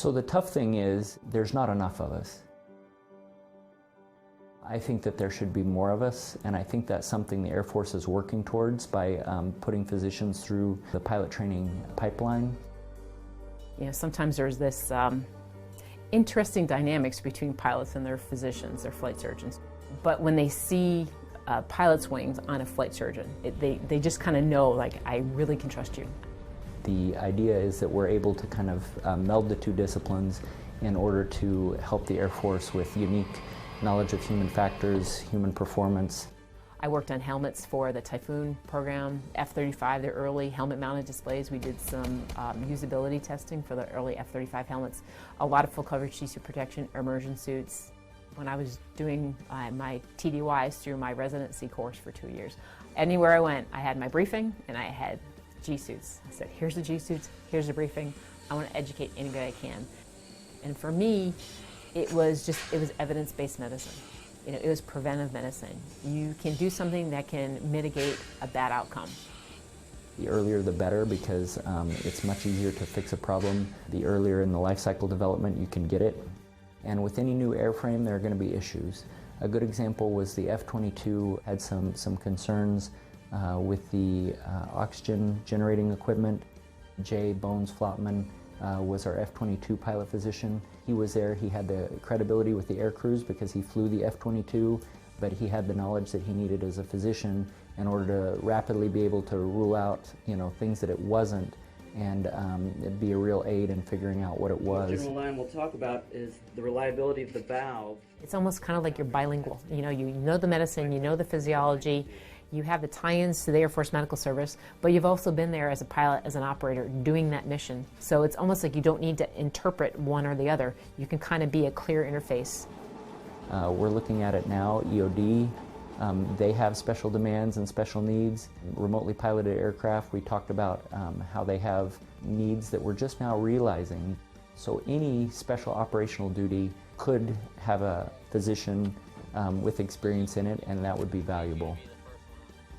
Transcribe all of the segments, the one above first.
So the tough thing is, there's not enough of us. I think that there should be more of us, and I think that's something the Air Force is working towards by putting physicians through the pilot training pipeline. You know, sometimes there's this interesting dynamics between pilots and their physicians, their flight surgeons. But when they see pilot's wings on a flight surgeon, they just kind of know, like, I really can trust you. The idea is that we're able to kind of meld the two disciplines in order to help the Air Force with unique knowledge of human factors, human performance. I worked on helmets for the Typhoon program, F-35, the early helmet-mounted displays. We did some usability testing for the early F-35 helmets. A lot of full coverage G-suit protection, immersion suits. When I was doing my TDYs through my residency course for 2 years, anywhere I went, I had my briefing and I had G-suits. I said, here's the G-suits, here's the briefing. I want to educate anybody I can. And for me, it was evidence-based medicine. You know, it was preventive medicine. You can do something that can mitigate a bad outcome. The earlier the better, because it's much easier to fix a problem. The earlier in the life cycle development you can get it. And with any new airframe, there are going to be issues. A good example was the F-22 had some concerns with the oxygen generating equipment. Jay Bones Flotman was our F-22 pilot physician. He was there, he had the credibility with the air crews because he flew the F-22, but he had the knowledge that he needed as a physician in order to rapidly be able to rule out, you know, things that it wasn't, and be a real aid in figuring out what it was. What General Lyon will talk about is the reliability of the valve. It's almost kind of like you're bilingual. You know the medicine, you know the physiology, you have the tie-ins to the Air Force Medical Service, but you've also been there as a pilot, as an operator, doing that mission. So it's almost like you don't need to interpret one or the other. You can kind of be a clear interface. We're looking at it now, EOD. They have special demands and special needs. Remotely piloted aircraft, we talked about how they have needs that we're just now realizing. So any special operational duty could have a physician with experience in it, and that would be valuable.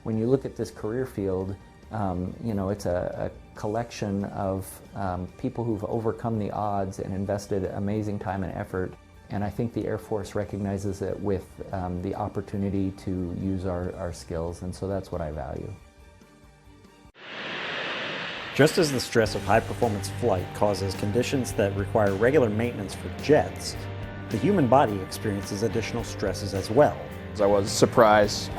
When you look at this career field, you know, it's a collection of people who've overcome the odds and invested amazing time and effort. And I think the Air Force recognizes it with the opportunity to use our skills, and so that's what I value. Just as the stress of high-performance flight causes conditions that require regular maintenance for jets, the human body experiences additional stresses as well. I was surprised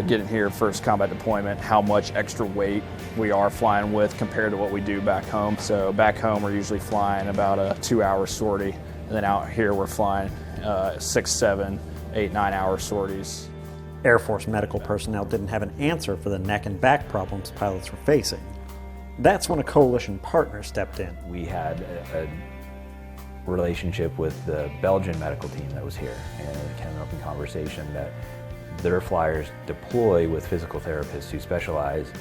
getting here, first combat deployment, how much extra weight we are flying with compared to what we do back home. So back home we're usually flying about a 2-hour sortie, and then out here we're flying 6, 7, 8, 9-hour sorties. Air Force medical personnel didn't have an answer for the neck and back problems pilots were facing. That's when a coalition partner stepped in. We had a relationship with the Belgian medical team that was here, and it came up in conversation that their flyers deploy with physical therapists who specialize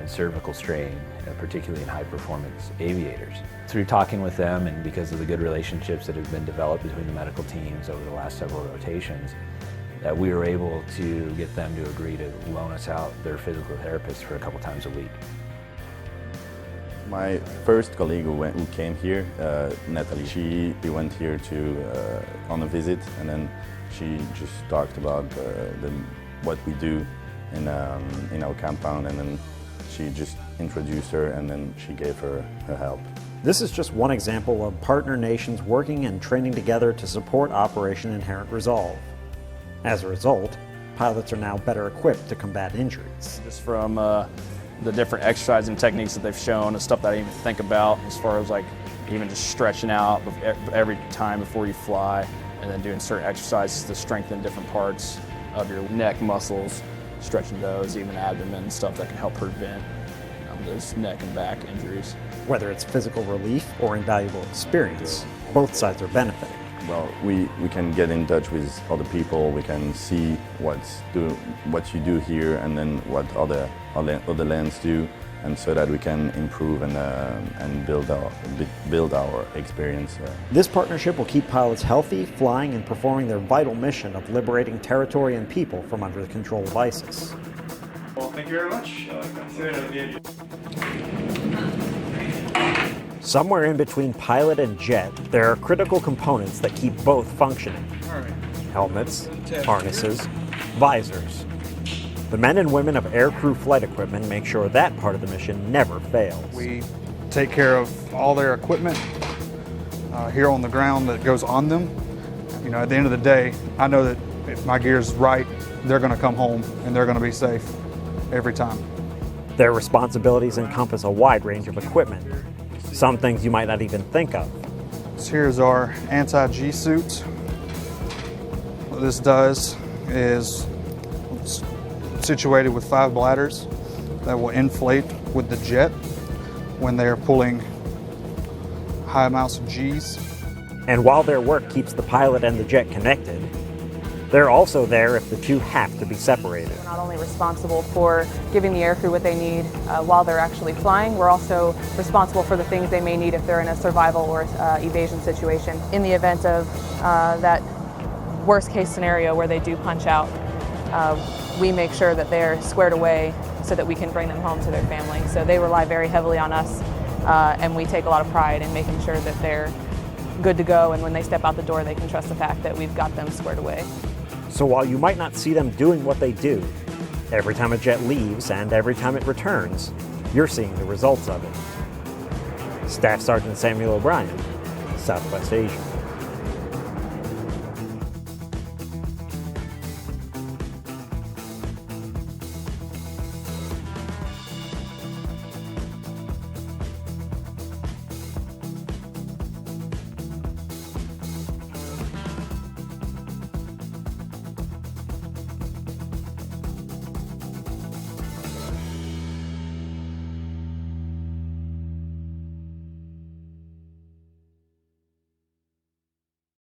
in cervical strain, particularly in high-performance aviators. Through talking with them, and because of the good relationships that have been developed between the medical teams over the last several rotations, that we were able to get them to agree to loan us out their physical therapists for a couple times a week. My first colleague who came here, Natalie, she went here on a visit, and then she just talked about what we do in our compound, and then she just introduced her, and then she gave her help. This is just one example of partner nations working and training together to support Operation Inherent Resolve. As a result, pilots are now better equipped to combat injuries. Just from the different exercising techniques that they've shown and stuff that I didn't even think about, as far as like even just stretching out every time before you fly, and then doing certain exercises to strengthen different parts of your neck muscles, stretching those, even abdomen, stuff that can help prevent those neck and back injuries. Whether it's physical relief or invaluable experience, both sides are benefiting. Well, we can get in touch with other people, we can see what you do here, and then what other lands do, and so that we can improve and build our experience. This partnership will keep pilots healthy, flying, and performing their vital mission of liberating territory and people from under the control of ISIS. Well, thank you very much. Somewhere in between pilot and jet, there are critical components that keep both functioning. Helmets, harnesses, visors. The men and women of aircrew flight equipment make sure that part of the mission never fails. We take care of all their equipment here on the ground that goes on them. You know, at the end of the day, I know that if my gear's right, they're going to come home and they're going to be safe every time. Their responsibilities encompass a wide range of equipment, some things you might not even think of. So here's our anti-G suit. What this does is it's situated with 5 bladders that will inflate with the jet when they're pulling high amounts of G's. And while their work keeps the pilot and the jet connected, they're also there if the two have to be separated. We're not only responsible for giving the aircrew what they need while they're actually flying, we're also responsible for the things they may need if they're in a survival or evasion situation. In the event of that worst case scenario where they do punch out, we make sure that they're squared away so that we can bring them home to their family. So they rely very heavily on us, and we take a lot of pride in making sure that they're good to go, and when they step out the door they can trust the fact that we've got them squared away. So while you might not see them doing what they do, every time a jet leaves and every time it returns, you're seeing the results of it. Staff Sergeant Samuel O'Brien, Southwest Asia.